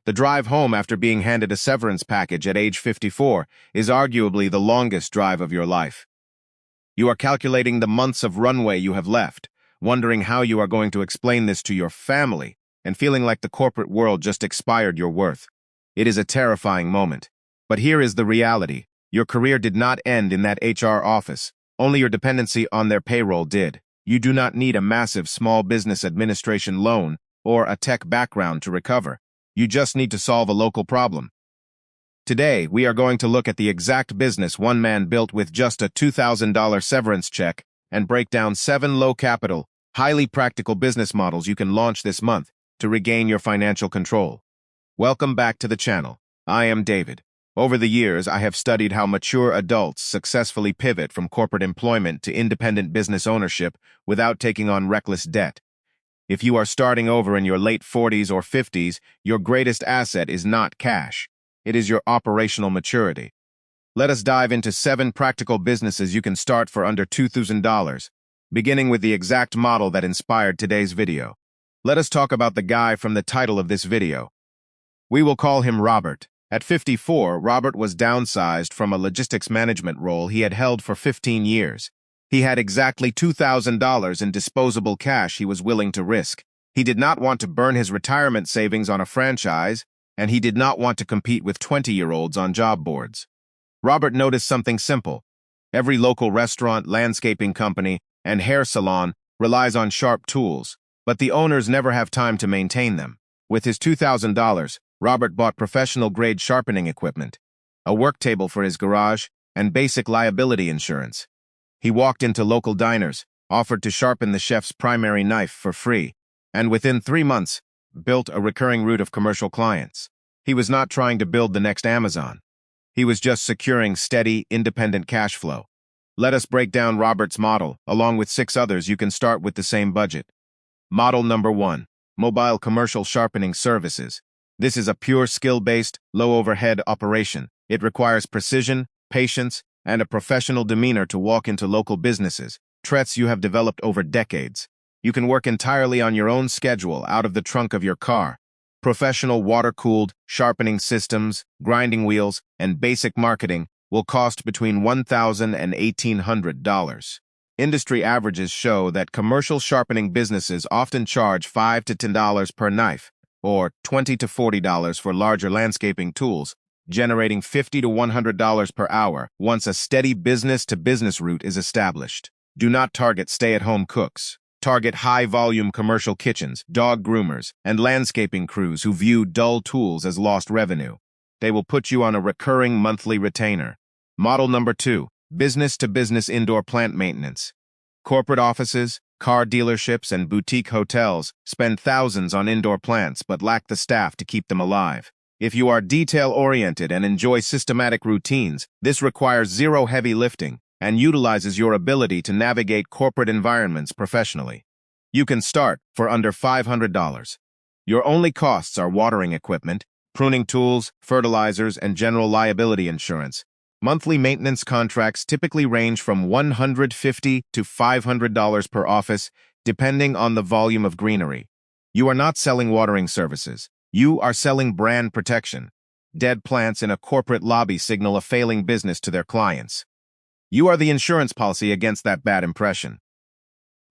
The drive home after being handed a severance package at age 54 is arguably the longest drive of your life. You are calculating the months of runway you have left, wondering how you are going to explain this to your family, and feeling like the corporate world just expired your worth. It is a terrifying moment. But here is the reality. Your career did not end in that HR office. Only your dependency on their payroll did. You do not need a massive small business administration loan or a tech background to recover. You just need to solve a local problem. Today, we are going to look at the exact business one man built with just a $2,000 severance check and break down 7 low-capital, highly practical business models you can launch this month to regain your financial control. Welcome back to the channel. I am David. Over the years, I have studied how mature adults successfully pivot from corporate employment to independent business ownership without taking on reckless debt. If you are starting over in your late 40s or 50s, your greatest asset is not cash. It is your operational maturity. Let us dive into 7 practical businesses you can start for under $2,000, beginning with the exact model that inspired today's video. Let us talk about the guy from the title of this video. We will call him Robert. At 54, Robert was downsized from a logistics management role he had held for 15 years. He had exactly $2,000 in disposable cash he was willing to risk. He did not want to burn his retirement savings on a franchise, and he did not want to compete with 20-year-olds on job boards. Robert noticed something simple. Every local restaurant, landscaping company, and hair salon relies on sharp tools, but the owners never have time to maintain them. With his $2,000, Robert bought professional-grade sharpening equipment, a work table for his garage, and basic liability insurance. He walked into local diners, offered to sharpen the chef's primary knife for free, and within 3 months, built a recurring route of commercial clients. He was not trying to build the next Amazon. He was just securing steady, independent cash flow. Let us break down Robert's model, along with 6 others you can start with the same budget. Model number 1, mobile commercial sharpening services. This is a pure skill-based, low-overhead operation. It requires precision, patience, and a professional demeanor to walk into local businesses, traits you have developed over decades. You can work entirely on your own schedule out of the trunk of your car. Professional water-cooled sharpening systems, grinding wheels, and basic marketing will cost between $1,000 and $1,800. Industry averages show that commercial sharpening businesses often charge $5 to $10 per knife, or $20 to $40 for larger landscaping tools, generating $50 to $100 per hour once a steady business-to-business route is established. Do not target stay-at-home cooks. Target high-volume commercial kitchens, dog groomers, and landscaping crews who view dull tools as lost revenue. They will put you on a recurring monthly retainer. Model number 2, business-to-business indoor plant maintenance. Corporate offices, car dealerships, and boutique hotels spend thousands on indoor plants but lack the staff to keep them alive. If you are detail-oriented and enjoy systematic routines, this requires zero heavy lifting and utilizes your ability to navigate corporate environments professionally. You can start for under $500. Your only costs are watering equipment, pruning tools, fertilizers, and general liability insurance. Monthly maintenance contracts typically range from $150 to $500 per office, depending on the volume of greenery. You are not selling watering services. You are selling brand protection. Dead plants in a corporate lobby signal a failing business to their clients. You are the insurance policy against that bad impression.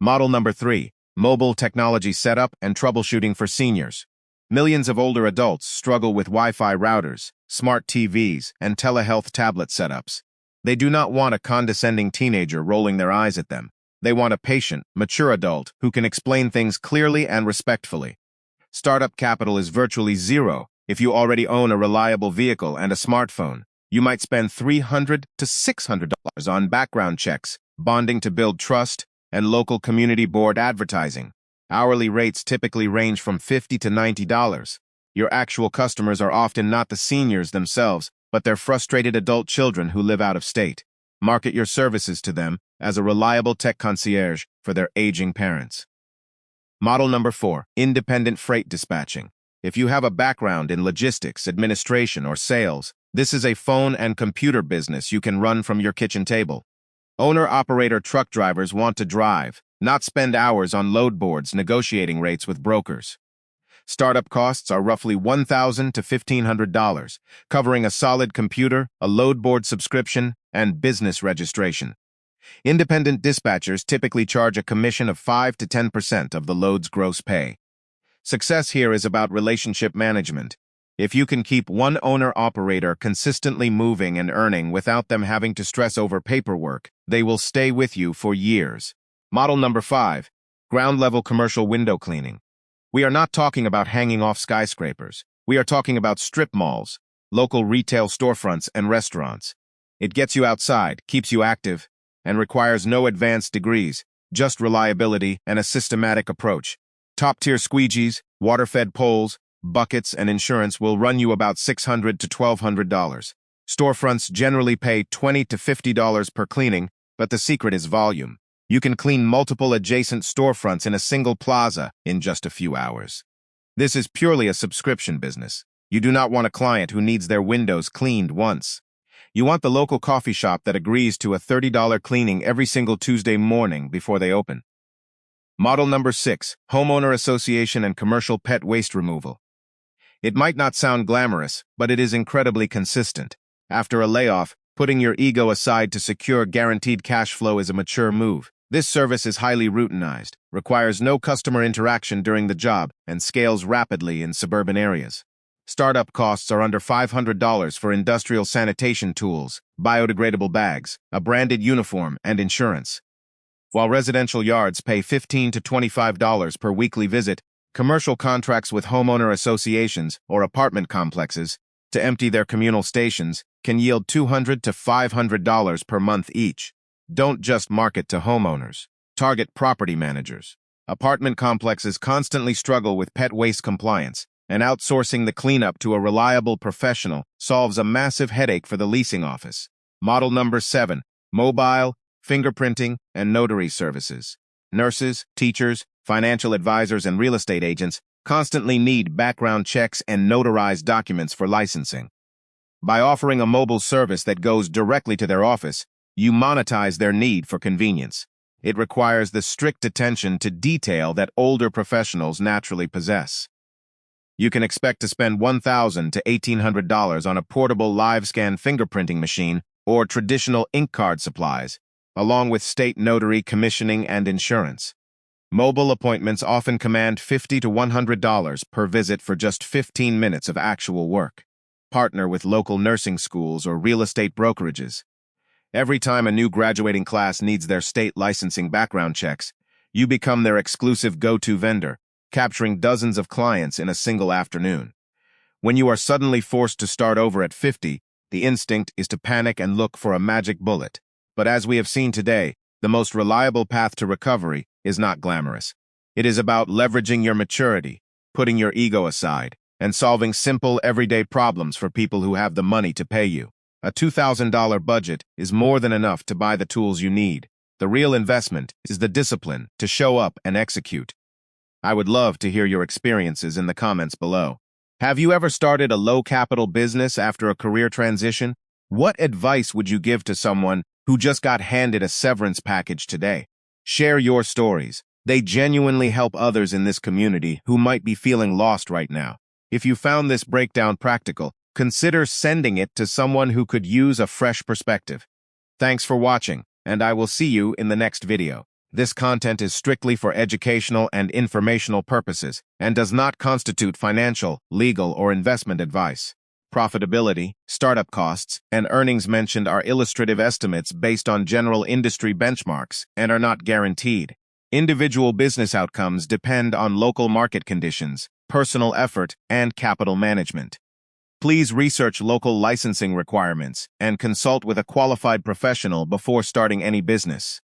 Model number 3, mobile technology setup and troubleshooting for seniors. Millions of older adults struggle with Wi-Fi routers, smart TVs, and telehealth tablet setups. They do not want a condescending teenager rolling their eyes at them. They want a patient, mature adult who can explain things clearly and respectfully. Startup capital is virtually zero if you already own a reliable vehicle and a smartphone. You might spend $300 to $600 on background checks, bonding to build trust, and local community board advertising. Hourly rates typically range from $50 to $90. Your actual customers are often not the seniors themselves, but their frustrated adult children who live out of state. Market your services to them as a reliable tech concierge for their aging parents. Model number 4, independent freight dispatching. If you have a background in logistics, administration, or sales, this is a phone and computer business you can run from your kitchen table. Owner-operator truck drivers want to drive, not spend hours on load boards negotiating rates with brokers. Startup costs are roughly $1,000 to $1,500, covering a solid computer, a load board subscription, and business registration. Independent dispatchers typically charge a commission of 5 to 10% of the load's gross pay. Success here is about relationship management. If you can keep one owner-operator consistently moving and earning without them having to stress over paperwork, they will stay with you for years. Model number 5, ground-level commercial window cleaning. We are not talking about hanging off skyscrapers. We are talking about strip malls, local retail storefronts, and restaurants. It gets you outside, keeps you active, and requires no advanced degrees, just reliability and a systematic approach. Top-tier squeegees, water-fed poles, buckets, and insurance will run you about $600 to $1,200. Storefronts generally pay $20 to $50 per cleaning, but the secret is volume. You can clean multiple adjacent storefronts in a single plaza in just a few hours. This is purely a subscription business. You do not want a client who needs their windows cleaned once. You want the local coffee shop that agrees to a $30 cleaning every single Tuesday morning before they open. Model number 6, homeowner association and commercial pet waste removal. It might not sound glamorous, but it is incredibly consistent. After a layoff, putting your ego aside to secure guaranteed cash flow is a mature move. This service is highly routinized, requires no customer interaction during the job, and scales rapidly in suburban areas. Startup costs are under $500 for industrial sanitation tools, biodegradable bags, a branded uniform, and insurance. While residential yards pay $15 to $25 per weekly visit, commercial contracts with homeowner associations or apartment complexes to empty their communal stations can yield $200 to $500 per month each. Don't just market to homeowners. Target property managers. Apartment complexes constantly struggle with pet waste compliance, and outsourcing the cleanup to a reliable professional solves a massive headache for the leasing office. Model number 7, mobile, fingerprinting, and notary services. Nurses, teachers, financial advisors, and real estate agents constantly need background checks and notarized documents for licensing. By offering a mobile service that goes directly to their office, you monetize their need for convenience. It requires the strict attention to detail that older professionals naturally possess. You can expect to spend $1,000 to $1,800 on a portable live-scan fingerprinting machine or traditional ink card supplies, along with state notary commissioning and insurance. Mobile appointments often command $50 to $100 per visit for just 15 minutes of actual work. Partner with local nursing schools or real estate brokerages. Every time a new graduating class needs their state licensing background checks, you become their exclusive go-to vendor, capturing dozens of clients in a single afternoon. When you are suddenly forced to start over at 50, the instinct is to panic and look for a magic bullet. But as we have seen today, the most reliable path to recovery is not glamorous. It is about leveraging your maturity, putting your ego aside, and solving simple, everyday problems for people who have the money to pay you. A $2,000 budget is more than enough to buy the tools you need. The real investment is the discipline to show up and execute. I would love to hear your experiences in the comments below. Have you ever started a low-capital business after a career transition? What advice would you give to someone who just got handed a severance package today? Share your stories. They genuinely help others in this community who might be feeling lost right now. If you found this breakdown practical, consider sending it to someone who could use a fresh perspective. Thanks for watching, and I will see you in the next video. This content is strictly for educational and informational purposes and does not constitute financial, legal, or investment advice. Profitability, startup costs, and earnings mentioned are illustrative estimates based on general industry benchmarks and are not guaranteed. Individual business outcomes depend on local market conditions, personal effort, and capital management. Please research local licensing requirements and consult with a qualified professional before starting any business.